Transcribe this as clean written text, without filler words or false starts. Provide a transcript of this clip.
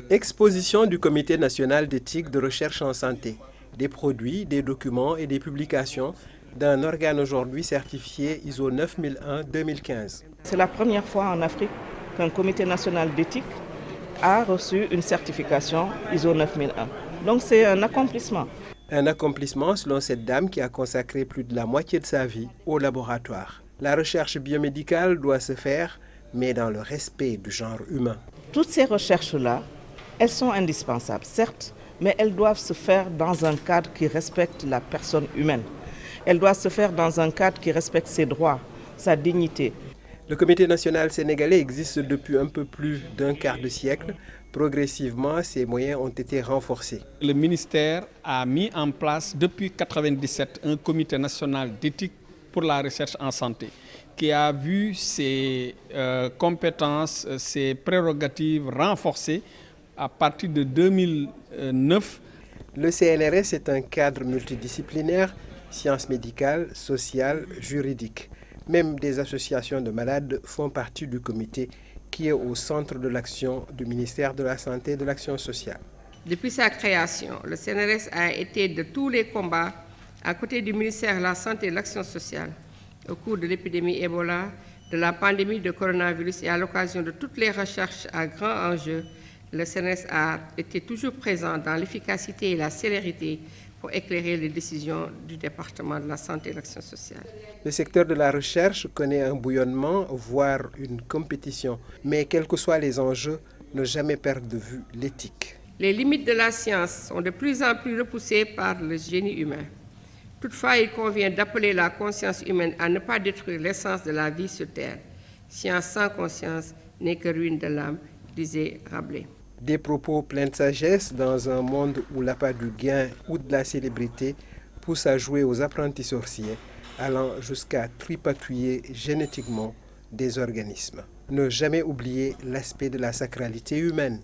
Exposition du Comité national d'éthique de recherche en santé, des produits, des documents et des publications d'un organe aujourd'hui certifié ISO 9001-2015. C'est la première fois en Afrique qu'un comité national d'éthique a reçu une certification ISO 9001. Donc c'est un accomplissement. Un accomplissement selon cette dame qui a consacré plus de la moitié de sa vie au laboratoire. La recherche biomédicale doit se faire, mais dans le respect du genre humain. Toutes ces recherches-là, elles sont indispensables, certes, mais elles doivent se faire dans un cadre qui respecte la personne humaine. Elles doivent se faire dans un cadre qui respecte ses droits, sa dignité. Le Comité national sénégalais existe depuis un peu plus d'un quart de siècle. Progressivement, ses moyens ont été renforcés. Le ministère a mis en place depuis 1997 un comité national d'éthique pour la recherche en santé qui a vu ses compétences, ses prérogatives renforcées à partir de 2009. Le CNRS est un cadre multidisciplinaire, sciences médicales, sociales, juridiques. Même des associations de malades font partie du comité qui est au centre de l'action du ministère de la Santé et de l'Action sociale. Depuis sa création, le CNRS a été de tous les combats à côté du ministère de la Santé et de l'Action sociale au cours de l'épidémie Ebola, de la pandémie de coronavirus et à l'occasion de toutes les recherches à grand enjeu. Le CNRS a été toujours présent dans l'efficacité et la célérité pour éclairer les décisions du département de la santé et de l'action sociale. Le secteur de la recherche connaît un bouillonnement, voire une compétition. Mais quels que soient les enjeux, ne jamais perdre de vue l'éthique. Les limites de la science sont de plus en plus repoussées par le génie humain. Toutefois, il convient d'appeler la conscience humaine à ne pas détruire l'essence de la vie sur Terre. Science sans conscience n'est que ruine de l'âme, disait Rabelais. Des propos pleins de sagesse dans un monde où l'appât du gain ou de la célébrité pousse à jouer aux apprentis sorciers, allant jusqu'à tripatouiller génétiquement des organismes. Ne jamais oublier l'aspect de la sacralité humaine.